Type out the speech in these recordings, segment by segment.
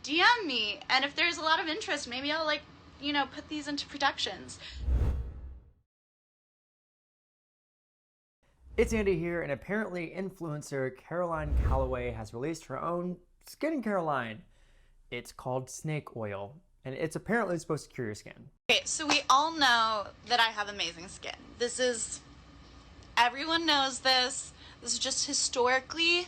DM me, and if there's a lot of interest, maybe I'll put these into productions. It's Andy here, and apparently influencer Caroline Calloway has released her own skincare line. It's called Snake Oil, and it's apparently supposed to cure your skin. Okay, so we all know that I have amazing skin. Everyone knows this. This is just historically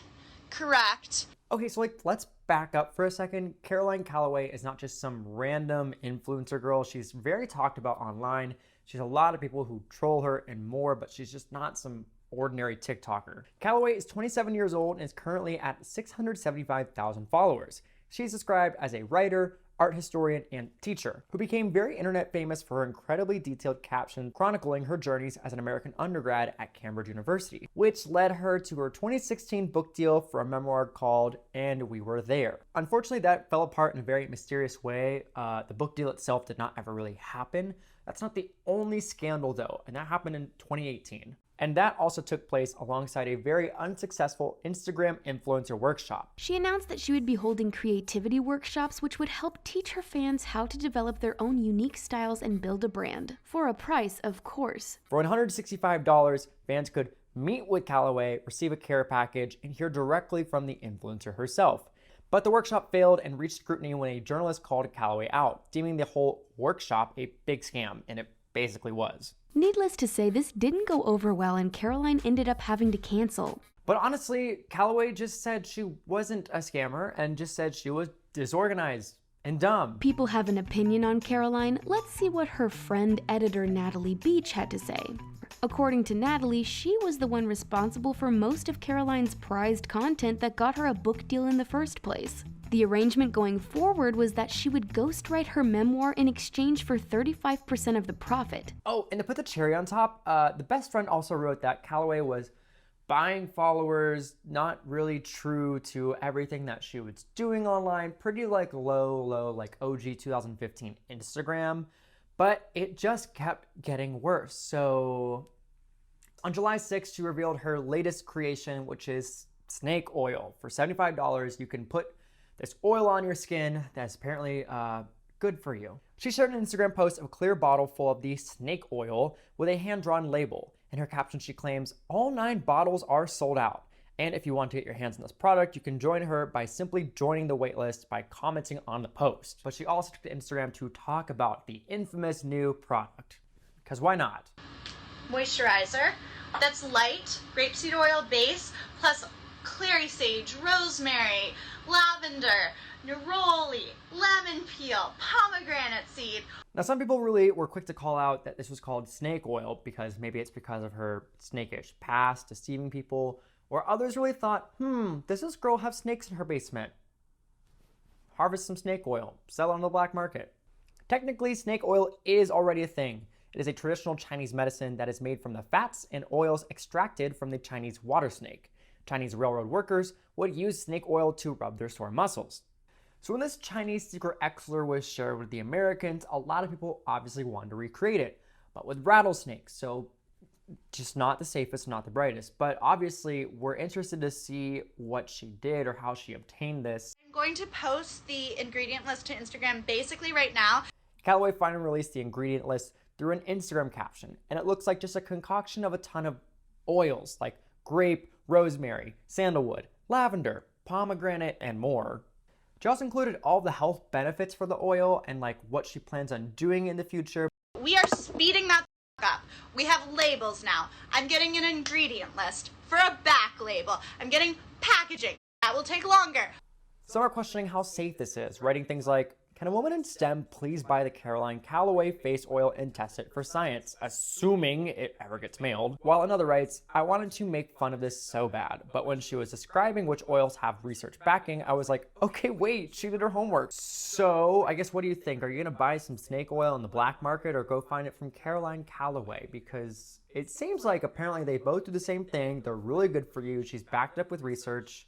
correct. Okay, so let's back up for a second. Caroline Calloway is not just some random influencer girl. She's very talked about online. She's a lot of people who troll her and more, but she's just not some ordinary TikToker. Callaway is 27 years old and is currently at 675,000 followers. She's described as a writer, art historian, and teacher who became very internet famous for her incredibly detailed caption chronicling her journeys as an American undergrad at Cambridge University, which led her to her 2016 book deal for a memoir called And We Were There. Unfortunately, that fell apart in a very mysterious way. The book deal itself did not ever really happen. That's not the only scandal though, and that happened in 2018. And that also took place alongside a very unsuccessful Instagram influencer workshop. She announced that she would be holding creativity workshops which would help teach her fans how to develop their own unique styles and build a brand. For a price, of course. For $165, fans could meet with Callaway, receive a care package, and hear directly from the influencer herself. But the workshop failed and reached scrutiny when a journalist called Callaway out, deeming the whole workshop a big scam, and it basically was. Needless to say, this didn't go over well and Caroline ended up having to cancel. But honestly, Callaway just said she wasn't a scammer and just said she was disorganized and dumb. People have an opinion on Caroline. Let's see what her friend editor Natalie Beach had to say. According to Natalie, she was the one responsible for most of Caroline's prized content that got her a book deal in the first place. The arrangement going forward was that she would ghostwrite her memoir in exchange for 35% of the profit. Oh, and to put the cherry on top, the best friend also wrote that Callaway was buying followers, not really true to everything that she was doing online, pretty low, like OG 2015 Instagram, but it just kept getting worse. So on July 6th, she revealed her latest creation, which is snake oil. For $75, you can put this oil on your skin that's apparently good for you. She shared an Instagram post of a clear bottle full of the snake oil with a hand-drawn label. In her caption, she claims, all 9 bottles are sold out. And if you want to get your hands on this product, you can join her by simply joining the waitlist by commenting on the post. But she also took to Instagram to talk about the infamous new product. Because why not? Moisturizer that's light, grapeseed oil base, plus clary sage, rosemary, lavender, neroli, lemon peel, pomegranate seed. Now, some people really were quick to call out that this was called snake oil because maybe it's because of her snakish past, deceiving people, or others really thought, does this girl have snakes in her basement? Harvest some snake oil, sell it on the black market. Technically, snake oil is already a thing. It is a traditional Chinese medicine that is made from the fats and oils extracted from the Chinese water snake. Chinese railroad workers would use snake oil to rub their sore muscles. So when this Chinese secret elixir was shared with the Americans, a lot of people obviously wanted to recreate it, but with rattlesnakes. So just not the safest, not the brightest. But obviously we're interested to see what she did or how she obtained this. I'm going to post the ingredient list to Instagram basically right now. Callaway finally released the ingredient list through an Instagram caption, and it looks like just a concoction of a ton of oils like grape, rosemary, sandalwood, lavender, pomegranate, and more. She also included all the health benefits for the oil and what she plans on doing in the future. We are speeding that up. We have labels now. I'm getting an ingredient list for a back label. I'm getting packaging. That will take longer. Some are questioning how safe this is, writing things like, can a woman in STEM please buy the Caroline Calloway face oil and test it for science, assuming it ever gets mailed? While another writes, I wanted to make fun of this so bad, but when she was describing which oils have research backing, I was like, okay, wait, she did her homework. So I guess what do you think? Are you gonna buy some snake oil in the black market or go find it from Caroline Calloway? Because it seems like apparently they both do the same thing. They're really good for you. She's backed up with research.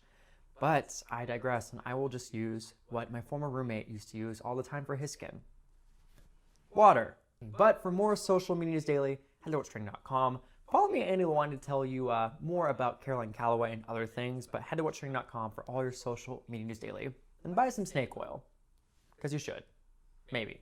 But I digress, and I will just use what my former roommate used to use all the time for his skin. Water. But for more social media news daily, head to whatstrending.com. Follow me at Andy Lalwani to tell you more about Caroline Calloway and other things, but head to whatstrending.com for all your social media news daily. and buy some snake oil. Because you should. Maybe.